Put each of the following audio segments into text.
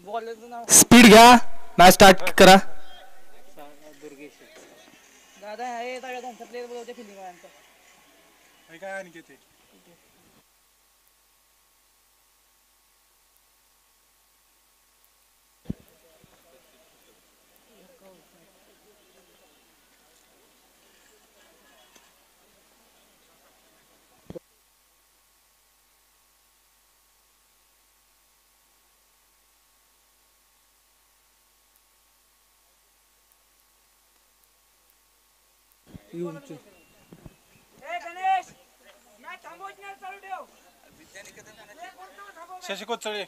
Speed घ्या, match start करा. शशी कोचळे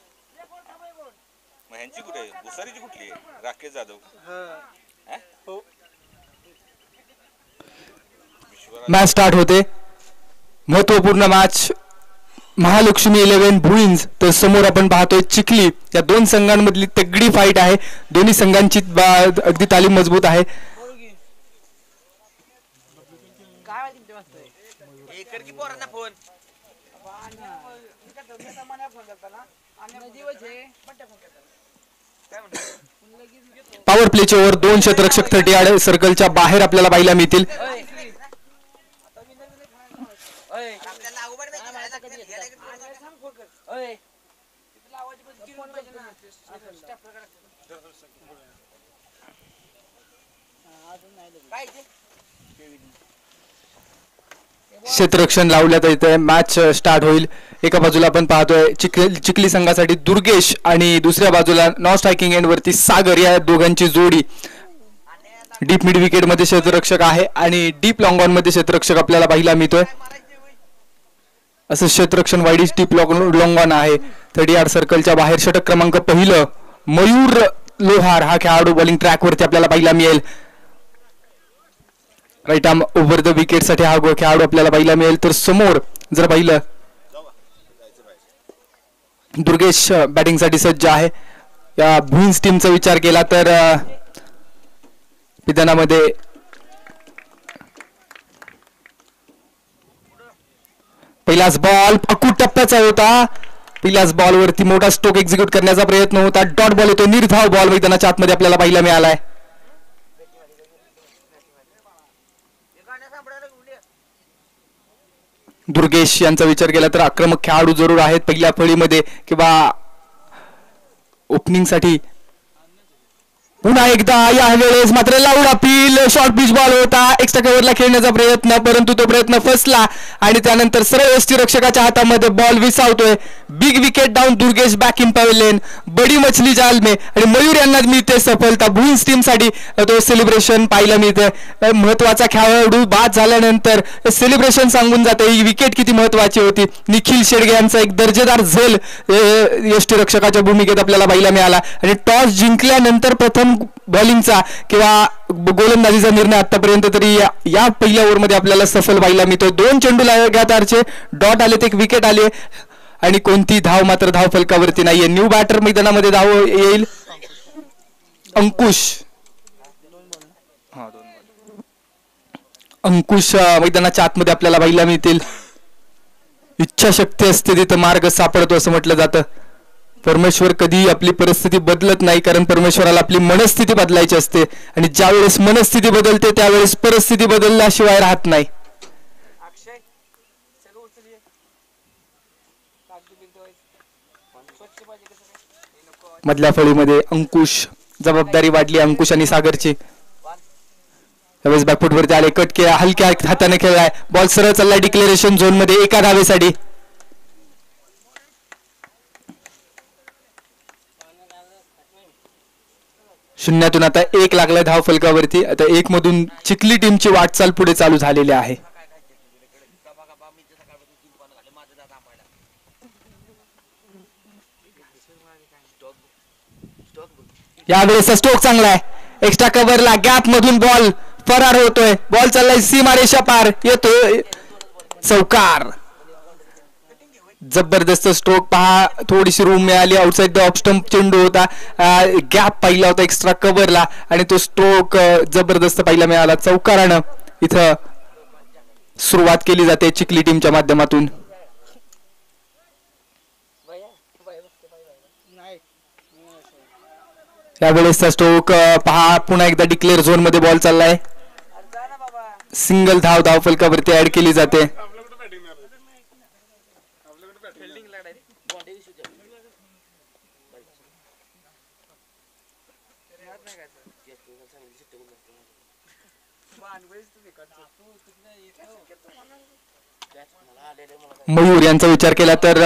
ह्यांची कुठे दुसरीची कुठली राकेश जाधव. मॅच स्टार्ट होते. महत्वपूर्ण मॅच महालक्ष्मी 11 भुईंज तर समोर आपण पाहतोय चिखली. या दोन संघांमधली तगडी फाईट आहे. दोन्ही संघांची अगदी तालीम मजबूत आहे. पॉवर प्लेचे ओव्हर 2 क्षेत्ररक्षक 30 सर्कलच्या बाहेर आपल्याला पाहायला मिळतील. क्षेत्ररक्षण लावण्यात येते. मॅच स्टार्ट होईल. एका बाजूला आपण पाहतोय चिखली संघासाठी दुर्गेश आणि दुसऱ्या बाजूला नॉन स्ट्रायकिंग एंड वरती सागर. या दोघांची जोडी. डीप मिड विकेट मध्ये क्षेत्ररक्षक आहे आणि डीप लॉंग ऑन मध्ये क्षेत्ररक्षक आपल्याला पाहायला मिळतोय. असं क्षेत्ररक्षण वाईडिश डीप लॉंग ऑन आहे. 30 सर्कलच्या बाहेर षटक क्रमांक पहिलं मयूर लोहार हा खेळाडू बॉलिंग ट्रॅक वरती आपल्याला पाहायला मिळेल. Right arm over the wicket साठी हा खेळाडू आपल्याला पाहायला मिळेल. तर समोर जर पाहिलं दुर्गेश बॅटिंग साठी सज्ज आहे. या भुईंज टीमचा विचार केला तर मैदानामध्ये पहिलाच बॉल पकू टप्प्याचा होता. पहिल्याच बॉल वरती मोठा स्ट्रोक एक्झिक्यूट करण्याचा प्रयत्न होता. डॉट बॉल येतो. निर्धाव बॉल मैदानाच्या आतमध्ये आपल्याला पाहायला मिळालाय. दुर्गेश यांचा विचार केला तर आक्रमक खेळाडू जरूर आहेत पहिल्या फळीमध्ये किंवा ओपनिंग साठी. पुन्हा एकदा या वेळेस मात्र loud appeal. Short pitch ball होता. एक्स्ट्रा कव्हरला खेळण्याचा प्रयत्न, परंतु तो प्रयत्न फसला आणि त्यानंतर सरळ यष्टीरक्षकाच्या हातामध्ये बॉल विसावतोय. Big wicket down. Durgesh back in pavilion. बडी मछली जाल में आणि मयूर यांना मिळते सफलता. भुईंज टीम साठी तो सेलिब्रेशन पाहायला मिळते. महत्वाचा खेळाडू बाद झाल्यानंतर सेलिब्रेशन सांगून जाते ही विकेट किती महत्वाची होती. निखिल शेडगे यांचा एक दर्जेदार झेल यष्टीरक्षकाच्या भूमिकेत आपल्याला पाहायला मिळाला आणि टॉस जिंकल्यानंतर प्रथम बॉलिंगचा किंवा गोलंदाजीचा निर्णय आतापर्यंत तरी या पहिल्या ओव्हरमध्ये आपल्याला सफल पाहायला मिळतोय. 2 चेंडू लगातारचे डॉट आले, एक विकेट आले आणि कोणती धाव मात्र धाव फलकावरती नाहीये. न्यू बॅटर मैदानामध्ये धाव येईल. अंकुश मैदानाच्या आतमध्ये आपल्याला पाहायला मिळतील. इच्छाशक्ती असते तिथं मार्ग सापडतो असं म्हटलं जातं. परमेश्वर कधी आपली परिस्थिती बदलत नाही, कारण परमेश्वराला आपली मनस्थिती बदलायची असते आणि ज्यावेळेस मनस्थिती बदलते त्यावेळेस परिस्थिती बदलल्याशिवाय राहत नाही. मधल्या फळीमध्ये अंकुश, जबाबदारी वाढली अंकुश आणि सागरची. त्यावेळेस बॅकफुट वरती आले, कट केला, हलक्या हाताने खेळलाय, बॉल सरळ चाललाय डिक्लेरेशन झोन मध्ये एका धावेसाठी. शून्यातून आता 1 लागलाय धाव फलकावरती. आता 1 मधून चिखली टीमची वाटचाल पुढे चालू झालेली आहे. यावेळेस स्ट्रोक चांगला आहे. एक्स्ट्रा कव्हरला गॅप मधून बॉल फरार होतोय. बॉल चाललाय सीमारेषा पार, येतोय चौकार. जबरदस्त स्ट्रोक पहा. थोडीशी रूम मिळाली. आउटसाइड द ऑफ स्टंप चेंडू होता. गॅप पाहिला होता एक्स्ट्रा कव्हरला आणि तो स्ट्रोक जबरदस्त पाहायला मिळाला. चौकारानं इथं सुरुवात केली जाते चिखली टीमच्या माध्यमातून. यावेळेसचा स्ट्रोक पहा, पुन्हा एकदा डिक्लेअर झोन मध्ये बॉल चाललाय. सिंगल धाव फलकावरती ऍड केली जाते. मयूर यांचा विचार केला तर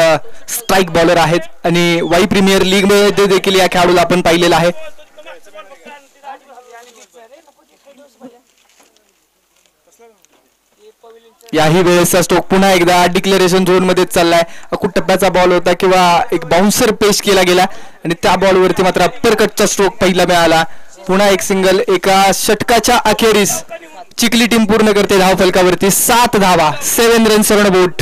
स्ट्राईक बॉलर आहेत आणि वाई प्रीमियर लीग मध्ये देखील या खेळाडूला आपण पाहिलेला आहे. याही वेळेसचा स्ट्रोक पुन्हा एकदा डिक्लेरेशन झोन मध्ये चाललाय. अकुट टप्प्याचा बॉल होता किंवा एक बाउन्सर पेश केला गेला आणि त्या बॉलवरती मात्र अप्पर कटचा स्ट्रोक पहिला मिळाला. पुन्हा एक सिंगल. एका षटकाच्या अखेरीस चिखली टीम पूर्ण करते धाव फलकावरती 7 धावा, 7 रन्स ऑन बोट.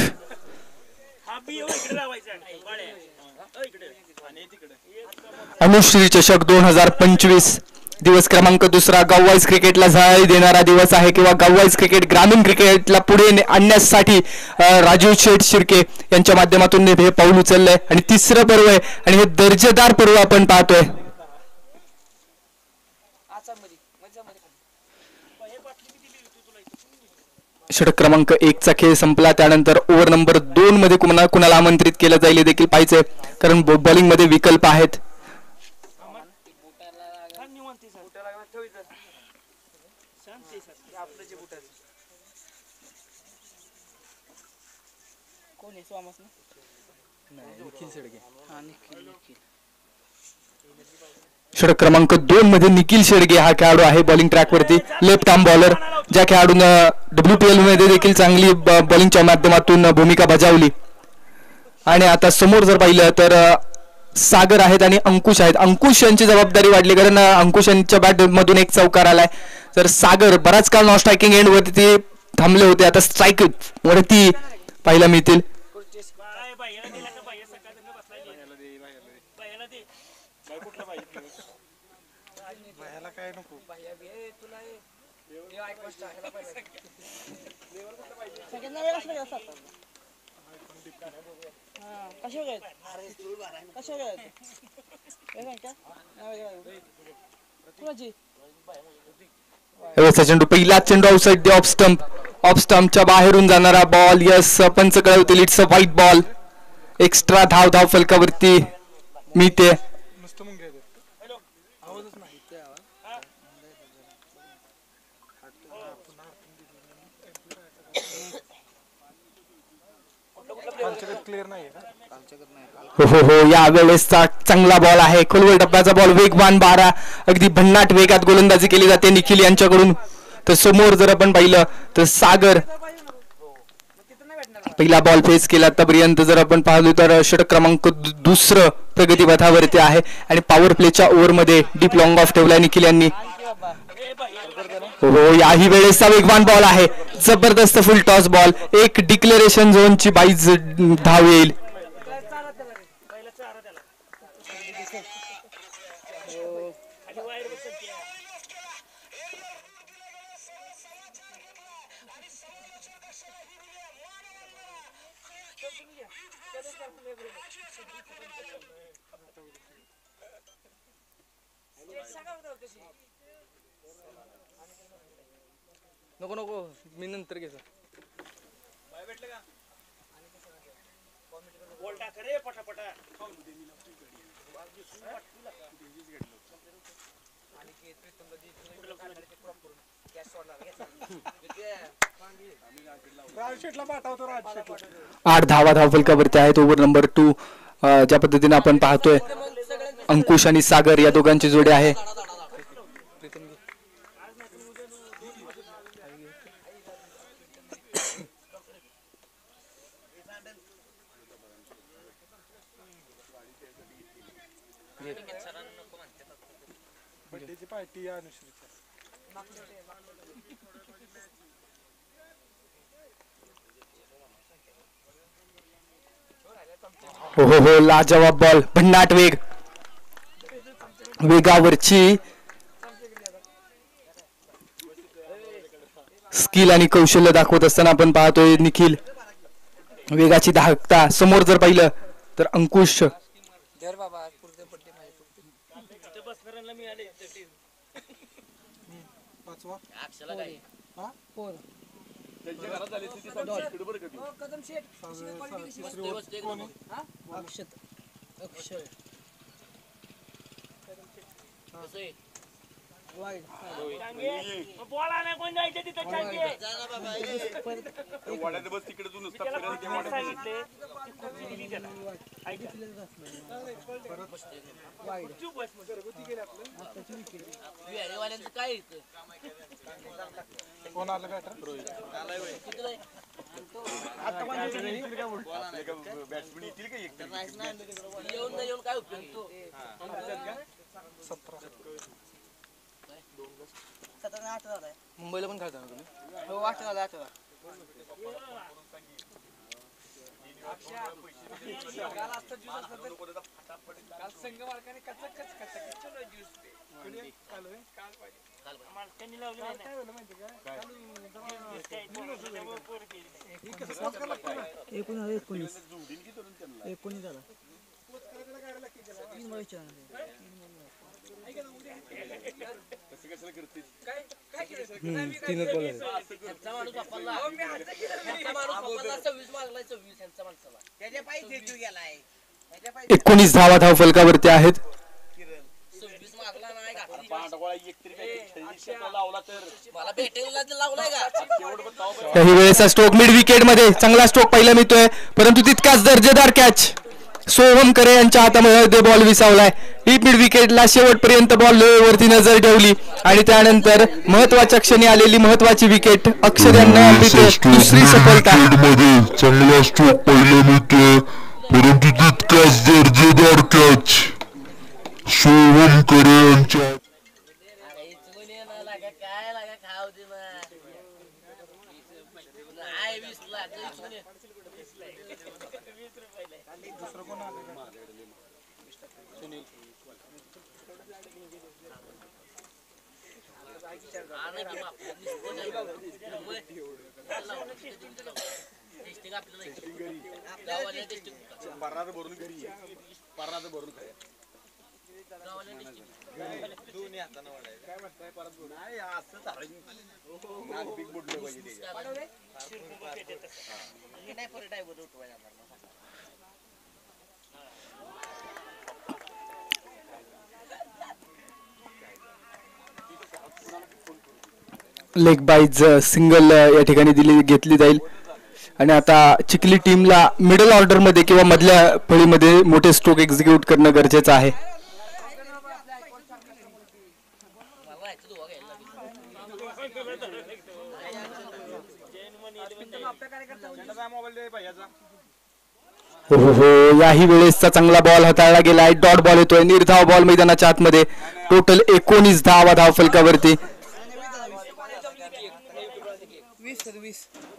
अनुश्री चषक 2025 दिवस क्रमांक 2 गाववाईज क्रिकेटला झळाळी देणारा दिवस आहे किंवा गाववाईज क्रिकेट ग्रामीण क्रिकेटला पुढे आणण्यासाठी राजीव शेठ शिर्के यांच्या माध्यमातून हे पाऊल उचललंय आणि 3रं पर्व आहे आणि हे दर्जेदार पर्व आपण पाहतोय. षटक क्रमांक 1चा खेळ संपला. त्यानंतर ओव्हर नंबर 2 मध्ये कुणाला आमंत्रित केलं जाईल हे देखील पाहिजे, कारण बॉलिंग मध्ये विकल्प आहेत. षटक क्रमांक 2 मध्ये निखिल शेडगे हा खेळाडू आहे बॉलिंग ट्रॅक वरती, लेफ्ट आर्म बॉलर, ज्या खेळाडून WPL मध्ये देखील चांगली बॉलिंगच्या माध्यमातून भूमिका बजावली. आणि आता समोर जर पाहिलं तर सागर आहेत आणि अंकुश आहेत. अंकुश यांची जबाबदारी वाढली कारण अंकुश यांच्या बॅट मधून एक चौकार आलाय. तर सागर बराच काळ नॉन स्ट्रायकिंग एंड वरती थांबले होते, आता स्ट्राईक वरती पाहायला मिळतील. चेंडू पहिला चेंडू आउटसाइड द ऑफ स्टंपच्या बाहेरून जाणारा बॉल. यस, पंच कळवतील it's a wide ball. Extra धाव फलकावरती मिळते. हो, या वेळेसचा चांगला बॉल आहे. खोलवर टप्प्याचा बॉल, वेगवान 12, अगदी भन्नाट वेगात गोलंदाजी केली जाते निखिल यांच्याकडून. तर समोर जर आपण पाहिलं तर सागर पहिला बॉल फेस केला. आतापर्यंत जर आपण पाहिलो तर षटक क्रमांक 2 प्रगतीपथावरती आहे आणि पॉवर प्लेच्या ओव्हर मध्ये डीप लॉंग ऑफ ठेवलाय निखिल यांनी. हो, याही वेळेसचा वेगवान बॉल आहे, जबरदस्त फुल टॉस बॉल. एक डिक्लेरेशन झोनची 22 धाव येईल. नको मी नंतर घेतो. आठ धावा धावफलकावरती आहेत. ओव्हर नंबर 2 ज्या पद्धतीने आपण पाहतोय अंकुश आणि सागर या दोघांची जोडी आहे. हो, लाजवाब बॉल, भन्नाट वेगावरची स्किल आणि कौशल्य दाखवत असताना आपण पाहतोय निखिल. वेगाची धाकता समोर जर पाहिलं तर अंकुश. पाचवा अक्षला काय फोर अक्षत अक्षय वाईड वाड्यात बस तिकडे तू नुसता फिरत वाल्यांचं काय कोण आलं बॅटर बॅट्समॅन येतील का एक येऊन येऊन काय उपयोग 17 मुंबईला पण खेळता ना तुम्ही हो 8 झाला तीनच बॉल आहेत. माणूस वापरला 26 मागलाय 26 ह्यांचा माणसाला 19 धावा धाव फलकावरती आहेत. 26 मागला नाही का पांडवळा एक तरी काही लावला तर मला भेटेला लावलाय का काही वेळेचा स्ट्रोक मिड विकेट मध्ये चांगला स्ट्रोक पाहायला मिळतोय, परंतु तितकाच दर्जेदार कॅच सोहम करे यांच्या हातामध्ये बॉल विसावलाय. डीप मिड विकेटला शेवटपर्यंत बॉल वरती नजर ठेवली आणि त्यानंतर महत्वाच्या क्षणी आलेली महत्वाची विकेट अक्षर यांना दुसरी सफलता. चांगला स्ट्रोक पाहायला मिळतोय, परंतु तितकाच दर्जेदार कॅच सोहम करे यांच्या काय लागा खाऊ दे नाही 20 लाख पर्रात भरून घरी पर्रात भरून दोन्ही हाताने वाढायचं काय म्हणताय परत बोल नाही असं नाग बिग बुडलं पाहिजे लेग बाईज सिंगल या ठिकाणी घेतली जाईल आणि आता चिखली टीमला मिडल ऑर्डर मध्ये किंवा मधल्या फळीमध्ये मोठे स्ट्रोक एक्झिक्यूट करणं गरजेचं आहे. हो याही वेळेसचा चांगला बॉल हाताळला गेला आहे. डॉट बॉल येतोय, निर्धाव बॉल मैदानाच्या आतमध्ये. टोटल 19 धावा धाव फलकावरती,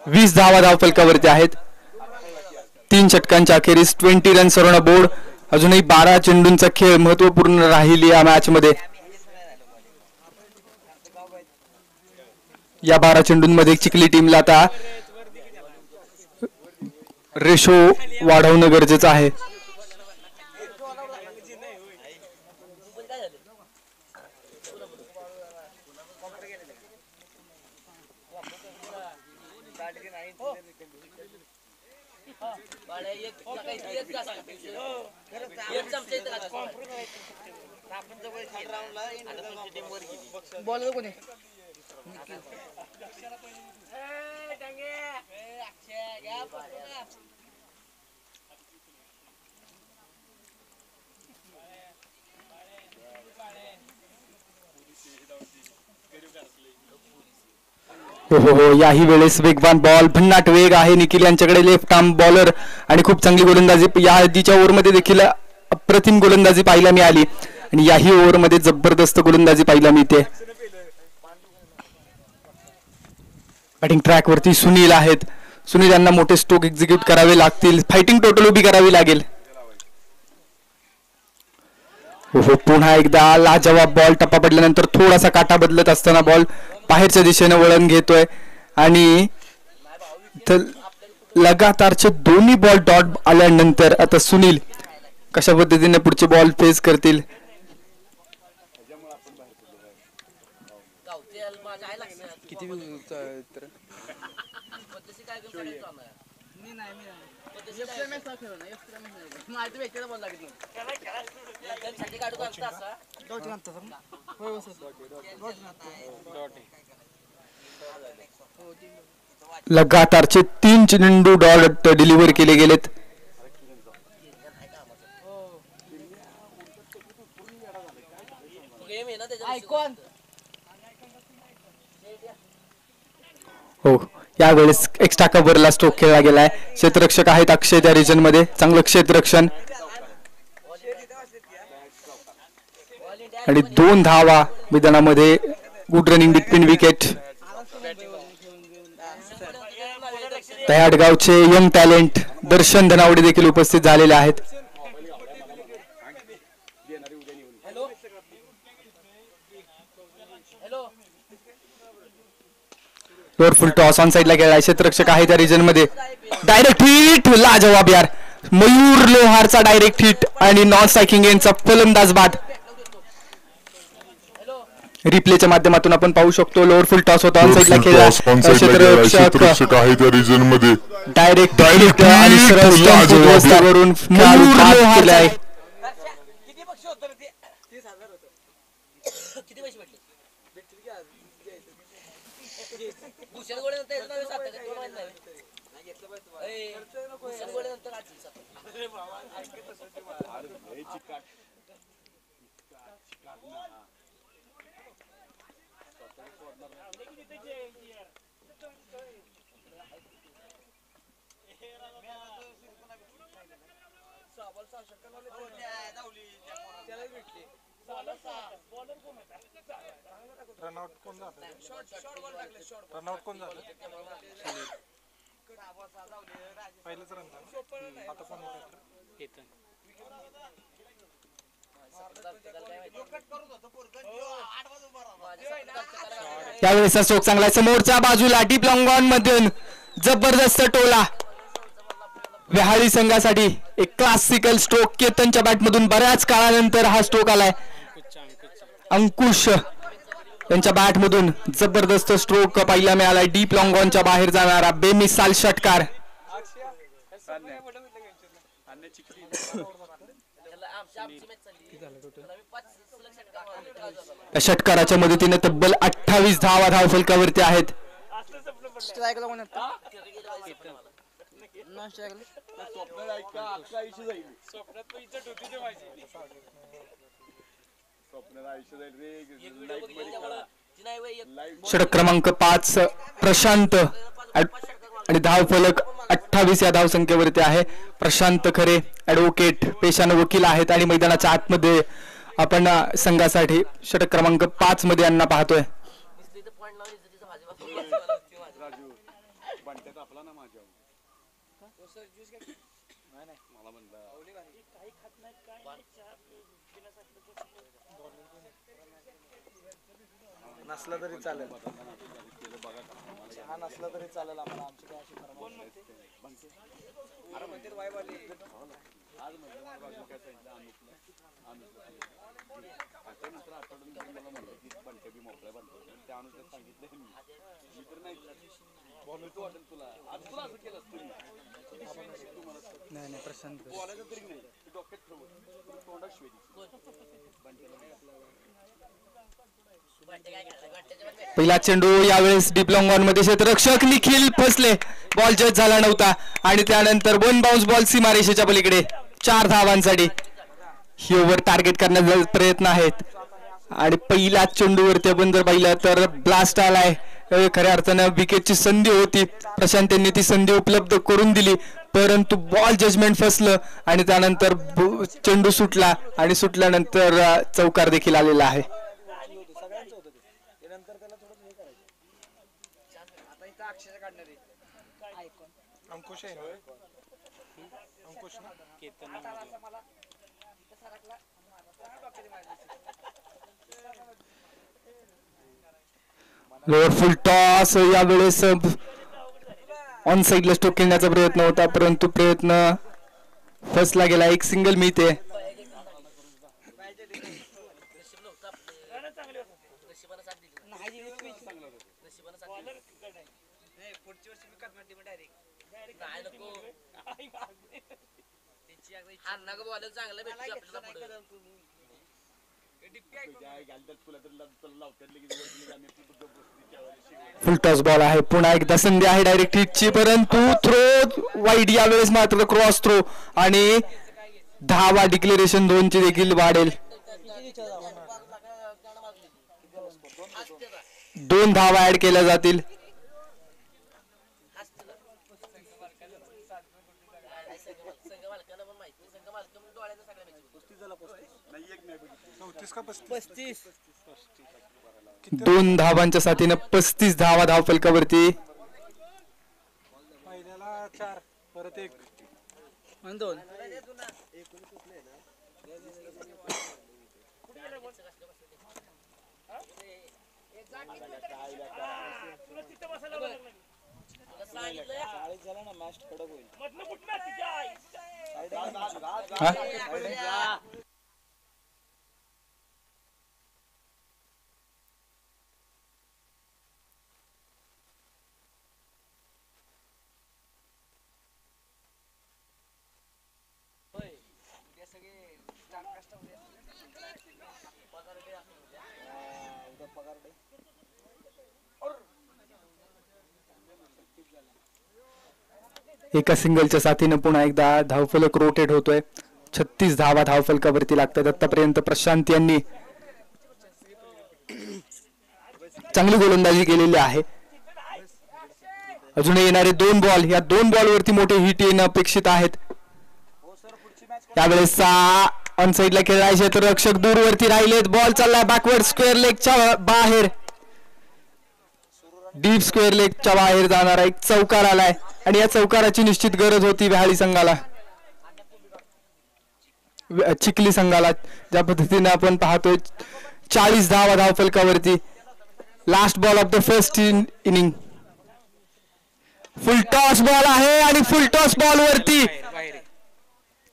20 धावा धाव फलकावरती आहेत. 3 षटकांच्या अखेरीस 20 रन ऑन बोर्ड. अजूनही 12 चेंडूंचा खेळ महत्वपूर्ण राहील या मॅच मध्ये. या 12 चेंडूंमध्ये चिखली टीमला आता रेशो वाढवणं गरजेचं आहे. बॉल कोणी हो याही वेळेस वेगवान बॉल, भन्नाट वेग आहे निखिल यांच्याकडे. लेफ्ट आर्म बॉलर आणि खूप चांगली गोलंदाजी. या आधीच्या ओव्हरमध्ये देखील अप्रतिम गोलंदाजी पाहायला मिळाली आणि याही ओव्हरमध्ये जबरदस्त गोलंदाजी पाहायला मिळते. बॅटिंग ट्रॅक वरती सुनील आहेत. सुनील यांना मोठे स्ट्रोक एक्झिक्यूट करावे लागतील, फायटिंग टोटल उभी करावी लागेल. हो पुन्हा एकदा लाजवाब बॉल. टप्पा पडल्यानंतर थोडासा काटा बदलत असताना बॉल बाहेरच्या दिशेने वळण घेतोय आणि लगातारचे दोन्ही बॉल डॉट आल्यानंतर आता सुनील कशा पद्धतीने पुढचे बॉल फेस करतील. गावतेल माझ्या आहे लक्षात किती तर पद्धती काय घेऊन सगळ्यांचं आणा. मी नाही पद्धती काय माहिती व्यक्तीला बोल लागत एकदम छाती काढू का असा होय लगातारचे 3 चेंडू डॉट डिलिव्हर केले गेलेत. गेम आहे ना त्याच्या ऐकून हो, यावेळेस एक्स्ट्रा कव्हरला स्ट्रोक खेळला गेलाय. क्षेत्ररक्षक आहेत अक्षय त्या रिजन मध्ये, चांगलं क्षेत्ररक्षण आणि 2 धावा मैदानामध्ये. Good running between wicket. तयाडगावचे यंग टॅलेंट दर्शन धनावडे देखील उपस्थित झालेले आहेत. फुल टॉस ऑन साइडला गेलाय. क्षेत्ररक्षक आहे त्या रिजन मध्ये. डायरेक्ट हिट, लाजवाब यार. मयूर लोहारचा डायरेक्ट हिट आणि नॉन स्ट्रायकिंग एंडचा फलंदाज बाद. रिप्लेच्या माध्यमातून आपण पाहू शकतो लोअर फुल टॉस होता ऑन साइडला खेळला. क्षेत्ररक्षक आहे त्या रिजन मध्ये. डायरेक्ट आणि सरळ स्टंप वरून मयूर लोहारचा आहे. किती पक्ष होतं रे ते 30,000 होतं. किती पैसे भेटले? भूषण गोळे नंतर याचं नाव सात का? तो माहित नाही. भूषण गोळे नंतर आज सात. रनआउट कोण झालं? रनआउट कोण झालं? पहिलंच रन झालं. आता कोण होतं? यावेळेस स्ट्रोक चांगला आहे. समोरच्या बाजूला डीप लॉंग ऑन मधून जबरदस्त टोला. व्याहाळी संघासाठी एक क्लासिकल स्ट्रोक. केतनच्या बॅट मधून बऱ्याच काळानंतर हा स्ट्रोक आलाय. अंकुश यांच्या बॅट मधून जबरदस्त स्ट्रोक पाहायला मिळालाय. डीप लॉंग ऑनच्या बाहेर जाणारा बेमिसाल षटकार. या षटकाराच्या मदतीने तब्बल 28 धावा धावफलकावरती आहेत. स्ट्रायकला कोण येतं? नॉन स्ट्रायकला षटक क्रमांक 5 प्रशांत आणि धावफलक 28 या धावसंख्येवरती आहे. प्रशांत खरे ऍडव्होकेट पेशाने वकील आहेत आणि मैदानाच्या आतमध्ये आपण संघासाठी षटक क्रमांक 5 मध्ये यांना पाहतोय. नसला तरी चालेल. हा नसला तरी चालेल आम्हाला. आमची काय अशी नाही प्रशांत पहिला चेंडू यावेळेस डीप लॉंग ऑन मध्ये क्षेत्ररक्षक निखिल फसले. बॉल जज झाला नव्हता आणि त्यानंतर 1 बाउन्स बॉल सीमारेषेच्या पलीकडे 4 धावांसाठी ही ओव्हर टार्गेट करण्याचा प्रयत्न आहेत. आणि पहिल्या चेंडूवरती आपण जर पाहिलं तर ब्लास्ट आलाय. खऱ्या अर्थानं विकेटची संधी होती. प्रशांत यांनी ती संधी उपलब्ध करून दिली परंतु बॉल जजमेंट फसलं आणि त्यानंतर चेंडू सुटला आणि सुटल्यानंतर चौकार देखील आलेला आहे. अंकुश आहे अंकुश ना लोअर फुल टॉस यावेळेस ऑन साइडला स्ट्रोक खेळण्याचा प्रयत्न होता परंतु प्रयत्न फसला गेला. एक सिंगल मिळते. नशिबानं साथ दिली नाही नशिबानं साथ दिली नाही पुढच्या वर्षी मी करणार टीम डायरेक्ट नाही नको त्यांची हा नग बॉलर चांगला भेटतो आपल्याला पुढे फुल टॉस बॉल आहे. पुन्हा एकदा संधी आहे डायरेक्ट हिटची, परंतु थ्रो वाईड. यावेळेस मात्र क्रॉस थ्रो आणि धावा डिक्लेरेशन 2 ची देखील वाढेल. 2 धावा ऍड केल्या जातील. चौतीस का 35? 2 धावांच्या साथीनं 35 धावा धावफलकावरती. पहिल्याला 4 परत 1 आणि 2 एका सिंगलच्या साथीनं पुन्हा एकदा धावफलक रोटेट होतोय. 36 धावा धावफलकावरती लागतात. आतापर्यंत प्रशांत यांनी चांगली गोलंदाजी केलेली आहे. अजून येणारे 2 बॉल, या 2 बॉलवरती मोठे हिट येणं अपेक्षित आहेत. त्यावेळेस ऑन साइडला खेळायचे क्षेत्ररक्षक दूरवरती राहिलेत. बॉल चाललाय बॅकवर्ड स्क्वेअर लेगच्या बाहेर. डीप स्क्वेअर लेगच्या बाहेर जाणारा एक चौकार आलाय आणि या चौकाराची निश्चित गरज होती व्याहाळी संघाला, चिखली संघाला. ज्या पद्धतीने आपण पाहतोय 40 धावा धावफलकावरती. Last ball of the first inning. Full toss ball आहे आणि फुल टॉस बॉल वरती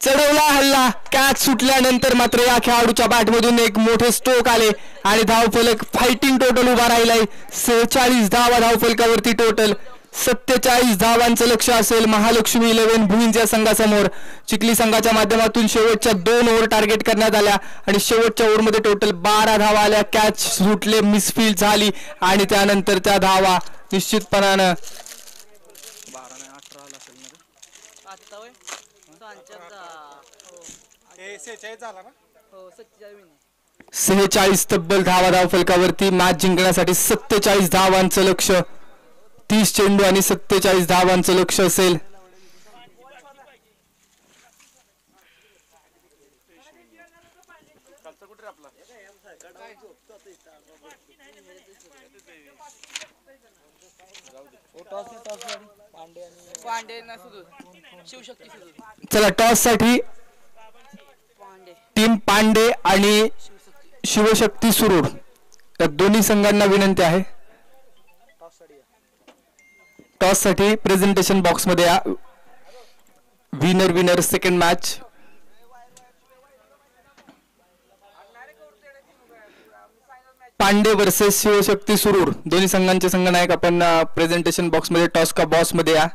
चढवला हल्ला. कॅच सुटल्यानंतर मात्र या खेळाडूच्या बॅटमधून एक मोठे स्ट्रोक आले आणि धावफलक फायटिंग टोटल उभा राहिलाय. 46 धावा धावफलकावरती टोटल. 47 धावांचं लक्ष असेल महालक्ष्मी 11 भुईंज या संघासमोर. चिखली संघाच्या माध्यमातून शेवटच्या 2 ओव्हर टार्गेट करण्यात आल्या आणि शेवटच्या ओव्हरमध्ये टोटल 12 धावा आल्या. कॅच सुटले, मिसफील्ड झाली आणि त्यानंतर त्या धावा निश्चितपणानं हे 46 झाला ना. 46 तब्बल धावा धावफलकावरती. मॅच जिंकण्यासाठी 47 धावांचं लक्ष. 30 चेंडू आणि 47 धावांचं लक्ष असेल. पांडे ना सुधू शिवशक्ती सुधू चला टॉस साठी पांडे टीम पांडे आणि शिवशक्ती सुरूर या दोन्ही संघांना विनंती आहे. टॉस साठी प्रेझेंटेशन बॉक्स मध्ये या. Winner second match. Pandey versus Shivshakti Surur दोन्ही संघांचे संघनायक आपण प्रेझेंटेशन बॉक्स मध्ये टॉस का बॉस मध्ये या.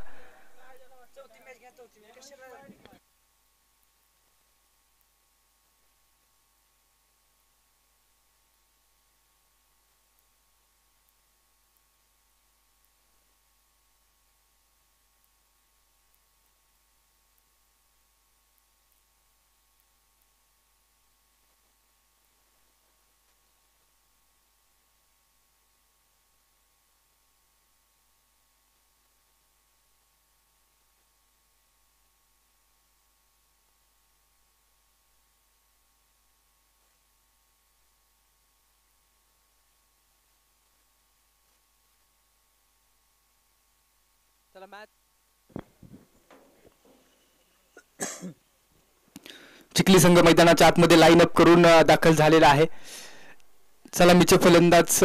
चला मॅच चिखली संघ मैदानाच्या आतमध्ये लाईन अप करून दाखल झालेला आहे. सलामीचे फलंदाज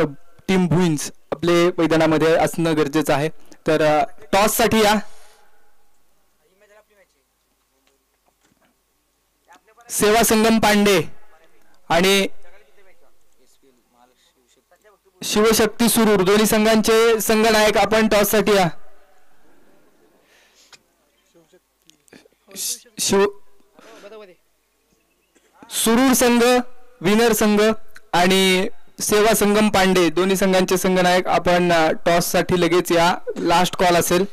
टीम भुईंज आपले मैदानामध्ये असणं गरजेचं आहे. तर टॉस साठी या. सेवा संगम पांडे आणि शिवशक्ती सुरूर दोन्ही संघांचे संघनायक आपण टॉस साठी या. शिव सुरूर संघ, विनर संघ आणि सेवा संगम पांडे दोन्ही संघांचे संघनायक आपण टॉस साठी लगेच या. लास्ट कॉल असेल.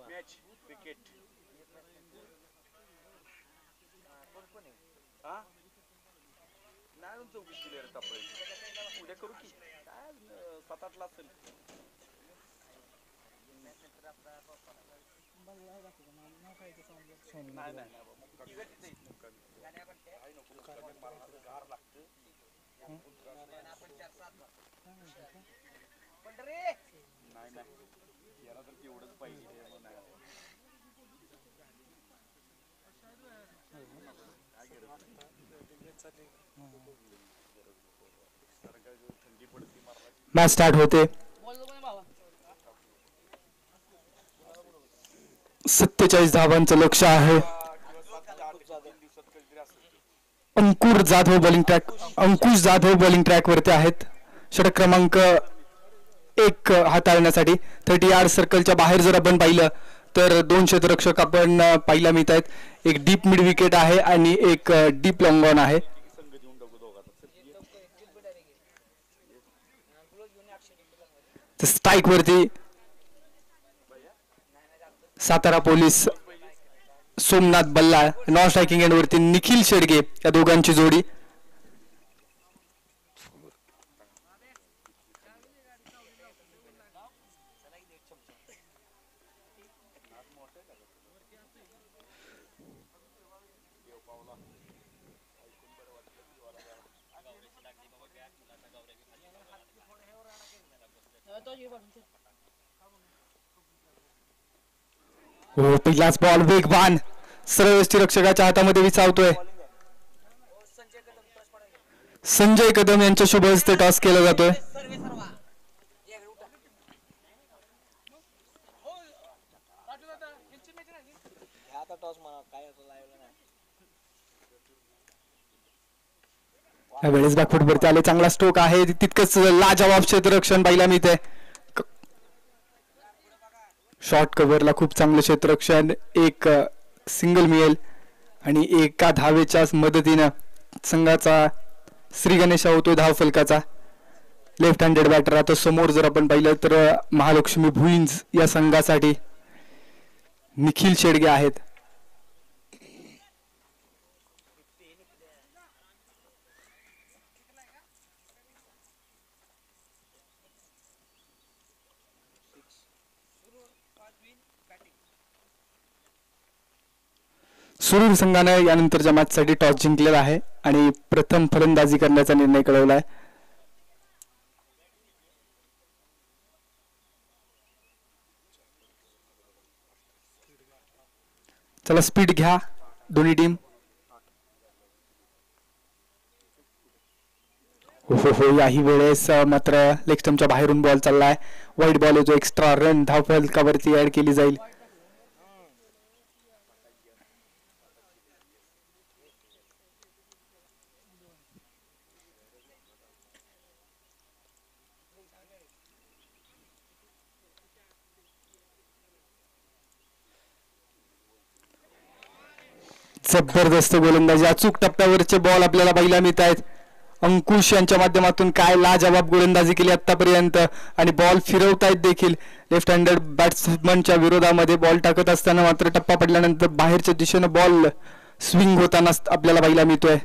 मॅच क्रिकेट हा नाही चौकशी केली रे तापडी उद्या करू की काय 7-8 ला असेल. नाही नाही नाही नाही याला तर तेवढंच पाहिजे. मॅच स्टार्ट होते. 47 धावांचं लक्ष आहे. अंकुश जाधव बॉलिंग ट्रॅक वरती आहेत. षटक क्रमांक 1 हाताळण्यासाठी 30 यार्ड सर्कलच्या बाहेर जर आपण पाहिलं तर 2 क्षेत्ररक्षक आपण पाहायला मिळत आहेत. एक डीप मिड विकेट आहे आणि एक डीप लॉंग ऑन आहे. स्ट्राईक वरती Satara police Somnath Ballal, non striking end वरती निखिल शेडगे या दोघांची जोडी. हो, पहिलाच बॉल वेगवान सरळ यष्टीरक्षकाच्या हातामध्ये विसावतोय. संजय कदम यांच्या शुभ हस्ते टॉस केला जातोय. यावेळेस बॅकफूट वरती आले. चांगला स्ट्रोक आहे. तितकंच लाजवाब क्षेत्ररक्षण पाहायला मिळते. शॉर्ट कव्हरला खूप चांगलं क्षेत्ररक्षण. एक सिंगल मिळेल आणि एका धावेच्या मदतीनं संघाचा श्री गणेश होतोय धाव फलकाचा. Left handed batter. आता समोर जर आपण पाहिलं तर महालक्ष्मी भुईंज या संघासाठी निखिल शेडगे आहेत. सुरूर संघाने यानंतरच्या मॅचसाठी टॉस जिंकलेला आहे आणि प्रथम फलंदाजी करण्याचा निर्णय कळवलाय. चला स्पीड घ्या दोन्ही टीम. हो याही वेळेस मात्र लेग स्टंपच्या बाहेरून बॉल चाललाय. वाईट बॉल येतो. एक्स्ट्रा रन धाव फलकावरती ऍड केली जाईल. जबरदस्त गोलंदाजी, अचूक टप्प्यावरचे बॉल आपल्याला पाहायला मिळत आहेत. अंकुश यांच्या माध्यमातून काय लाजवाब गोलंदाजी केली आतापर्यंत आणि बॉल फिरवतायत देखील. लेफ्ट हँडेड बॅट्समनच्या विरोधामध्ये बॉल टाकत असताना मात्र टप्पा पडल्यानंतर बाहेरच्या दिशेनं बॉल स्विंग होताना आपल्याला पाहायला मिळतोय.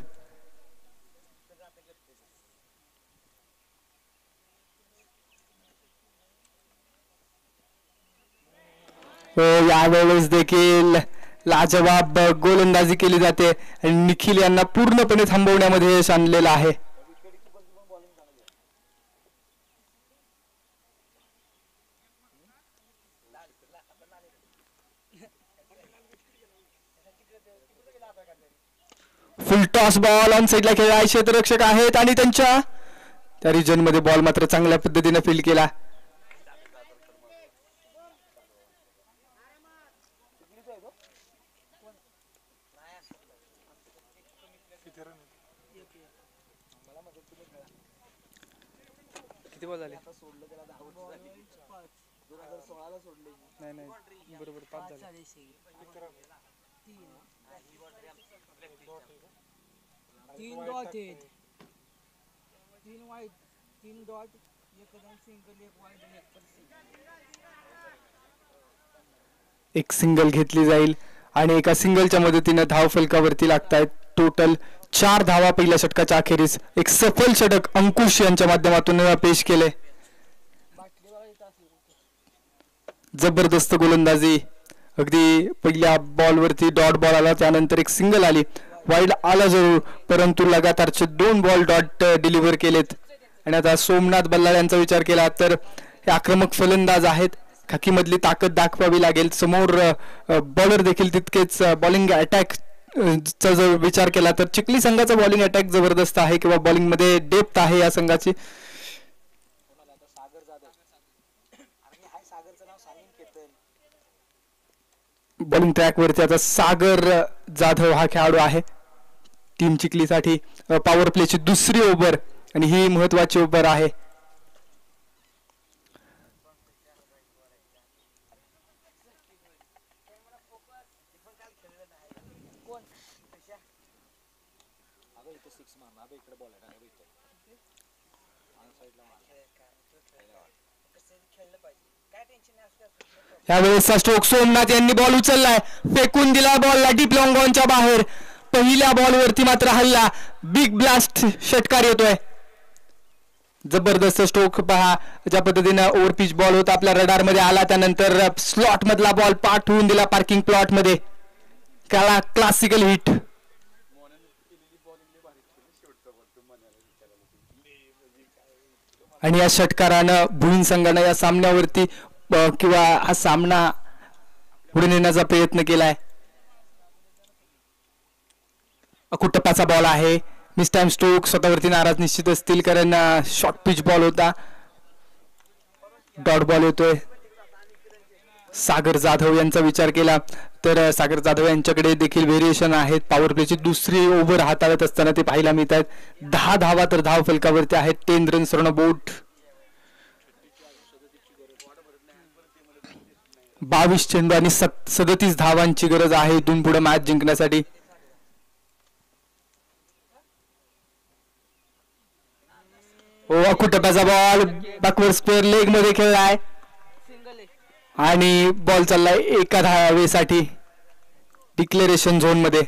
यावेळेस देखील लाजवाब गोलंदाजी केली जाते आणि निखिल यांना पूर्णपणे थांबवण्यामध्ये यश आणलेलं आहे. फुल टॉस बॉल ऑन साईडला खेळला, क्षेत्ररक्षक आहेत आणि त्यांच्या त्या रिजन मध्ये बॉल मात्र चांगल्या पद्धतीने फील्ड केला. किती बॉल झाले? नाही बरोबर 5 झाले. 3 डॉट आहेत, 3 वाईट, 3 डॉट, एक रन सिंगल, एक वाईट आणि एक एक सिंगल घेतली जाईल आणि एका सिंगलच्या मदतीने धाव फलकावरती लागतायत. टोटल 4 धावा पहिल्या षटकाच्या अखेरीस. एक सफल षटक अंकुश यांच्या माध्यमातून पेश केले. जबरदस्त गोलंदाजी, अगदी पहिल्या बॉलवरती डॉट बॉल आला, त्यानंतर एक सिंगल आली, वाईड आला जरूर, परंतु लगातारचे 2 बॉल डॉट डिलिव्हर केलेत. आणि आता सोमनाथ बल्लाळ यांचा विचार केला तर हे आक्रमक फलंदाज आहेत, खाकीमधली ताकद दाखवावी लागेल. समोर बॉलर देखील तितकेच बॉलिंग अटॅक चा जर विचार केला तर चिखली संघाचा बॉलिंग अटॅक जबरदस्त आहे किंवा बॉलिंग मध्ये डेप्थ आहे या संघाची. बॉलिंग ट्रॅक वरती आता सागर जाधव हा खेळाडू आहे टीम चिखलीसाठी. पॉवर प्लेची दुसरी ओव्हर आणि ही महत्वाची ओव्हर आहे. यावेळेसचा स्ट्रोक सोमनाथ यांनी बॉल उचललाय, फेकून दिला बॉलला डीप लॉंग ऑनच्या बाहेर. पहिल्या बॉलवरती मात्र हल्ला, बिग ब्लास्ट षटकार येतोय. जबरदस्त स्ट्रोक पहा, ज्या पद्धतीने ओव्हर पिच बॉल होता आपल्या रडार मध्ये आला, त्यानंतर स्लॉट मधला बॉल पाठवून दिला पार्किंग प्लॉट मध्ये. त्याला क्लासिकल हिट. आणि या षटकारानं भुईन संघानं या सामन्यावरती किंवा हा सामना पुढे नेण्याचा प्रयत्न केलाय. अकुटप्पाचा बॉल आहे, मिस टाइम स्ट्रोक. स्वतःवरती नाराज निश्चित असतील कारण शॉर्ट पिच बॉल होता. डॉट बॉल येतोय. सागर जाधव यांचा विचार केला तर सागर जाधव यांच्याकडे देखील व्हेरिएशन आहेत. पॉवर प्लेची दुसरी ओव्हर हाताळत असताना ते पाहायला मिळत आहेत. 10 धावा तर धाव फलकावरती आहेत. 10 रन्स ऑन बोर्ड. 22 चेंडू आणि 37 धावांची गरज आहे इथून पुढे मॅच जिंकण्यासाठी. अकुटप्पाचा बॉल बॅकवर्ड स्क्वेअर लेग मध्ये खेळलाय आणि बॉल चाललाय एका धावेसाठी डिक्लेरेशन झोन मध्ये.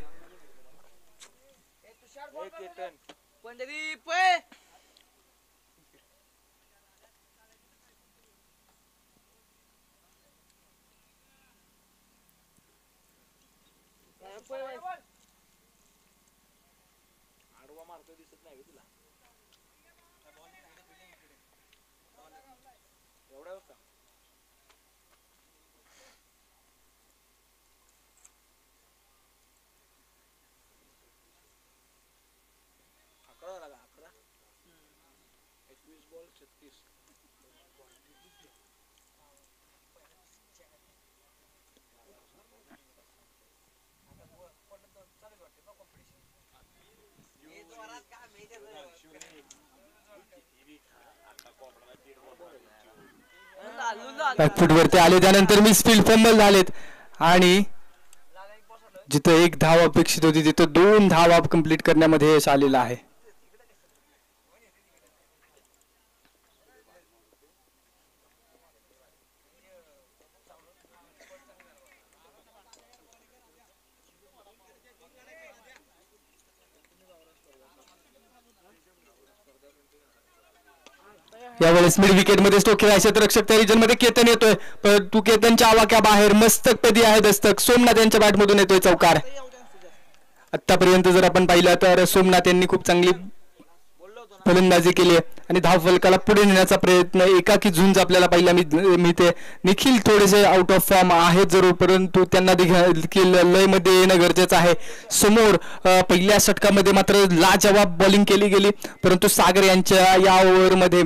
बॅकफूट वरती आले, त्यानंतर मिस फील्ड फंबल झालेत आणि जिथं 1 धाव अपेक्षित होती तिथं 2 धावा कंप्लीट करण्यामध्ये यश आलेलं आहे. यावेळेस मिड विकेट मध्ये स्टोक केला. क्षेत्ररक्षक त्या रिजन मध्ये केतन येतोय, परंतु केतनच्या आवाक्याबाहेर मस्तक पदी आहे दस्तक. सोमनाथ यांच्या बॅटमधून येतोय चौकार. आतापर्यंत जर आपण पाहिलं तर सोमनाथ यांनी खूप चांगली फलंदाजी केली आणि धाव फलकाला पुढे नेण्याचा प्रयत्न एकाकी झुंज आपल्याला पाहिला मिळते. निखिल थोडेसे आउट ऑफ फॉर्म आहेत जरूर, परंतु त्यांना देखील लय मध्ये येणं गरजेचं आहे. समोर पहिल्या षटकामध्ये मात्र लाजवाब बॉलिंग केली गेली, परंतु सागर यांच्या या ओव्हरमध्ये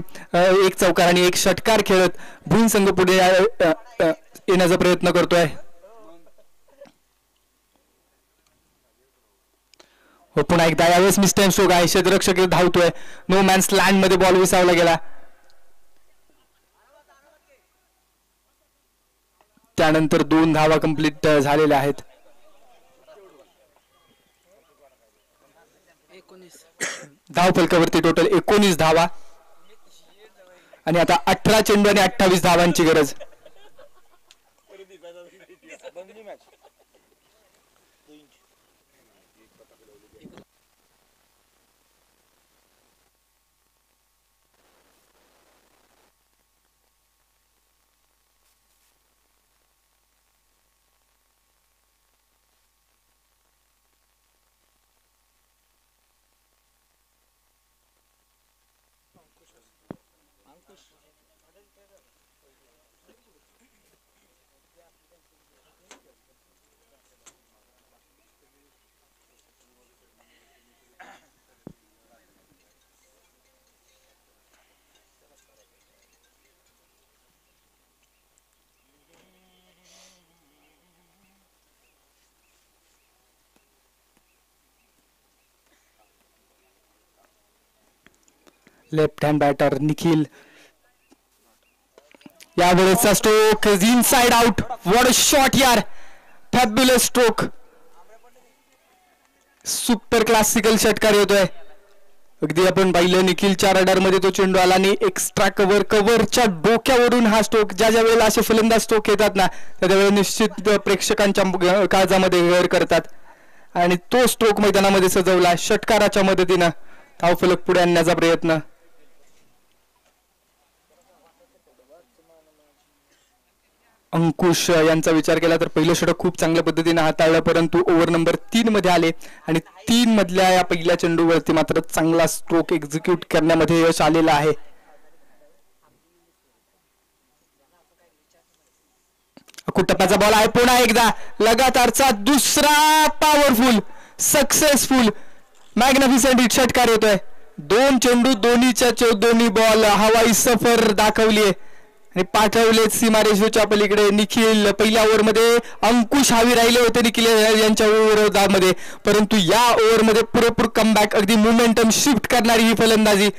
1 चौकार आणि 1 षटकार खेळत भुईन संघ पुढे येण्याचा प्रयत्न करतोय. पुन्हा एकदा यावेळेस मिस्टेक स्ट्रोक आहे. क्षेत्ररक्षक धावतोय. नो मॅन्स लँड मध्ये बॉल विसावला गेला. त्यानंतर 2 धावा कंप्लीट झालेल्या आहेत. 19 धाव फलकावरती टोटल 19 धावा आणि आता 18 चेंडू आणि 28 धावांची गरज. Left hand batter Nikhil. यावेळेसचा stroke inside out. What a shot यार. Fabulous stroke. सुपर क्लासिकल षटकार येतोय. अगदी आपण पाहिलं निखिलच्या रडार मध्ये तो चेंडू आला आणि एक्स्ट्रा कव्हरच्या डोक्यावरून हा स्ट्रोक. ज्या वेळेला असे फलंदाज स्ट्रोक येतात ना त्यावेळेला निश्चित प्रेक्षकांच्या काळजामध्ये घर करतात आणि तो स्ट्रोक मैदानामध्ये सजवला. षटकाराच्या मदतीनं धावफलक पुढे आणण्याचा प्रयत्न. अंकुश यांचा विचार केला तर पहिलं षटक खूप चांगल्या पद्धतीने हाताळलं, परंतु ओव्हर नंबर 3 मध्ये आले आणि 3 मधल्या या पहिल्या चेंडूवरती मात्र चांगला स्ट्रोक एक्झिक्यूट करण्यामध्ये यश आलेलं आहे. टप्प्याचा बॉल आहे. पुन्हा एकदा लगातारचा दुसरा पॉवरफुल सक्सेसफुल मॅग्निफिसंट षटकार येतोय. 2 चेंडू दोन्ही बॉल हवाई सफर दाखवली आहे आणि पाठवले सीमारेषेच्या पलीकडे. निखिल पहिल्या ओव्हरमध्ये अंकुश हावी राहिले होते निखिल यांच्या विरोधामध्ये, परंतु या ओव्हरमध्ये पुरेपूर कमबॅक अगदी मोमेंटम शिफ्ट करणारी ही फलंदाजी.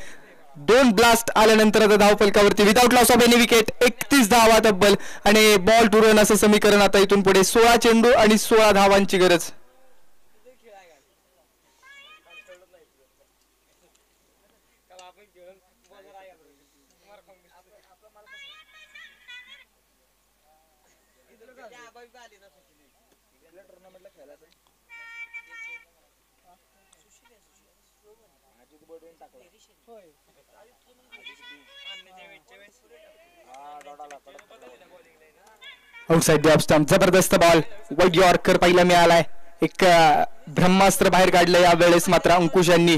2 ब्लास्ट आल्यानंतर आता धाव फलकावरती without loss of any wicket 31 धावा तब्बल आणि बॉल टू रन असं समीकरण. आता इथून पुढे 16 चेंडू आणि 16 धावांची गरज. Outside the off stump. जबरदस्त बॉल वाईड यॉर्कर पहिला मिळालाय. एक ब्रह्मास्त्र बाहेर काढलं या वेळेस मात्र अंकुश यांनी.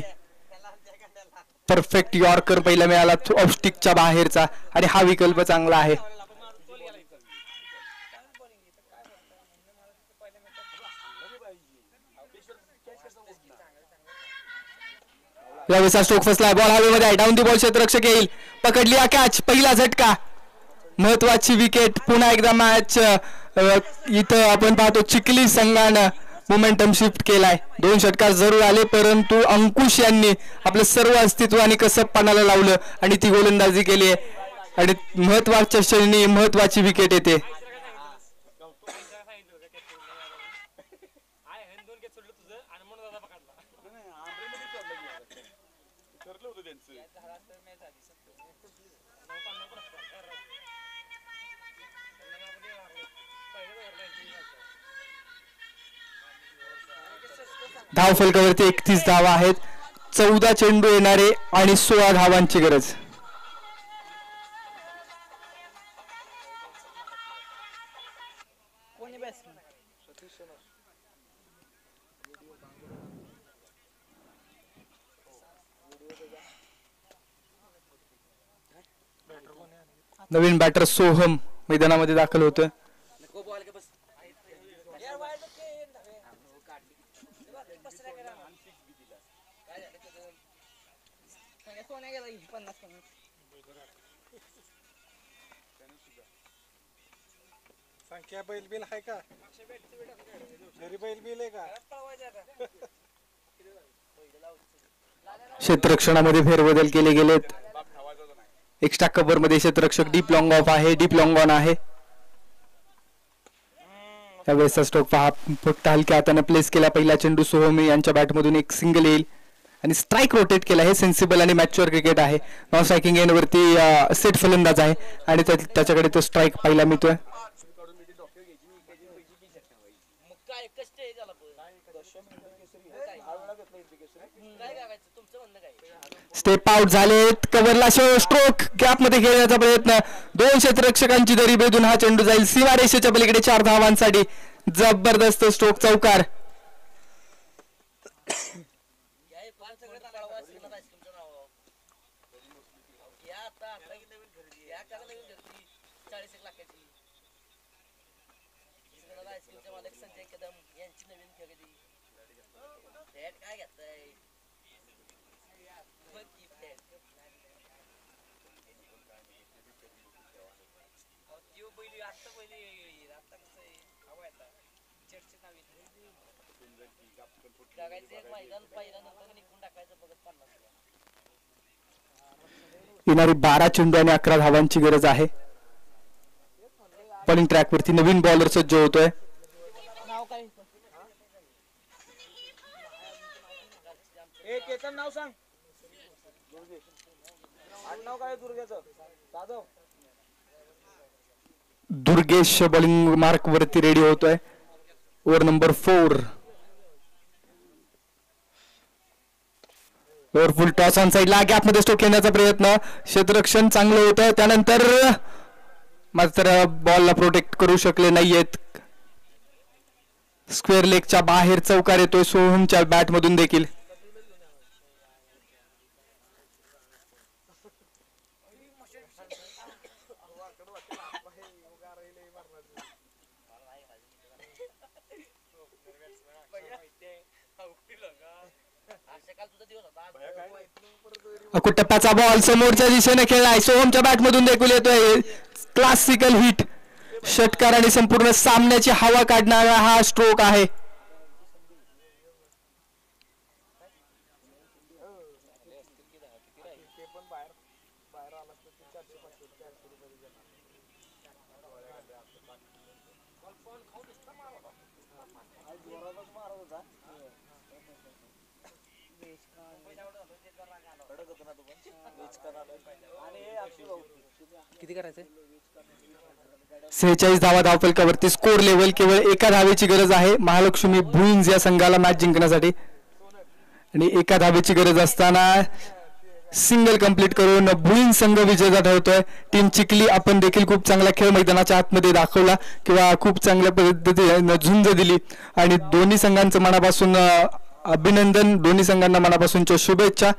परफेक्ट यॉर्कर पहिला मिळाला ऑफ स्टिकच्या बाहेरचा आणि हा विकल्प चांगला आहे. यावेळेस स्ट्रोक फसला. बॉल हवेमध्ये आहे. Down the ball. क्षेत्ररक्षक येईल. पकडली हा कॅच. पहिला झटका. महत्वाची विकेट. पुन्हा एकदा मॅच इथं आपण पाहतो चिखली संघानं मोमेंटम शिफ्ट केलाय. 2 षटकार जरूर आले, परंतु अंकुश यांनी आपलं सर्व अस्तित्व आणि कसबपणाला लावलं आणि ती गोलंदाजी केली आहे आणि महत्वाच्या क्षणी महत्वाची विकेट येते. ठरलं होतं त्यांचं. धाव फलकावरती 31 धावा आहेत, 14 चेंडू येणारे आणि 16 धावांची गरज. कोणी बॅट्समन नवीन बॅटर सोहम मैदानामध्ये दाखल होतोय. नको बॉल का बस यार वाईड के काय झालं सोन्या गेला 50-50. संख्या बैल बिल आहे का घरी बैल बिल आहे का क्षेत्ररक्षणामध्ये फेरबदल केले गेलेत. एक्स्ट्रा कव्हर मध्ये क्षेत्ररक्षक डीप लॉंग ऑफ आहे, डीप लॉंग ऑन आहे. त्यावेळेसचा स्ट्रोक पहा, फक्त हलक्या हाताने प्लेस केला. पहिला चेंडू सोहमी यांच्या बॅटमधून एक सिंगल येईल आणि स्ट्राईक रोटेट केला. हे सेन्सिबल आणि मॅच्युअर क्रिकेट आहे. नॉन स्ट्रायकिंग एंड वरती सेट फलंदाज आहे आणि त्याच्याकडे तो स्ट्राईक पाहायला मिळतोय. मग काय कष्ट आहे त्याला काय करायचं तुमचं म्हणणं काय स्टेप आउट झालेत. कव्हरला स्ट्रोक गॅप मध्ये खेळण्याचा प्रयत्न. 2 क्षेत्ररक्षकांची दरी भेदून हा चेंडू जाईल सीमारेषेच्या पलीकडे 4 धावांसाठी. जबरदस्त स्ट्रोक चौकार. संजय कदम यांची नवीन खरेदी काय घेताय येणारी 12 चेंडू आणि 11 धावांची गरज आहे. बॉलिंग ट्रॅक वरती नवीन बॉलर सज्ज होतोय. नाव काय ए केतन नाव सांग. आडनाव काय दुर्गेचं? जाधव. दुर्गेश बॉलिंग मार्क वरती रेडी होतोय. Over number 4. Over full toss on साईडला. गॅप मध्ये स्ट्रोक येण्याचा प्रयत्न. क्षेत्ररक्षण चांगलं होतं, त्यानंतर मात्र बॉलला प्रोटेक्ट करू शकले नाहीयेत. स्क्वेअर लेगच्या बाहेर चौकार येतोय सोहमच्या बॅट मधून देखील. कुट्टप्पाचा बॉल समोरच्या दिशेने खेळलाय. सोहमच्या बॅट मधून देखील येतोय. Classical hit. षटकार आणि संपूर्ण सामन्याची हवा काढणारा हा स्ट्रोक आहे. किती करायचंय 46 धावा धावफलकावरती. स्कोर लेवल केवळ 1 धावेची गरज आहे महालक्ष्मी भुईंज या संघाला मॅच जिंकण्यासाठी. आणि 1 धावेची गरज असताना सिंगल कंप्लीट करून भुईंज संघ विजेता ठरतोय. टीम चिखली आपण देखील खूप चांगला खेळ मैदानाच्या आतमध्ये दाखवला किंवा खूप चांगल्या पद्धतीने झुंज दिली आणि दोन्ही संघांचं मनापासून अभिनंदन. दोन्ही संघांना मनापासूनच्या शुभेच्छा.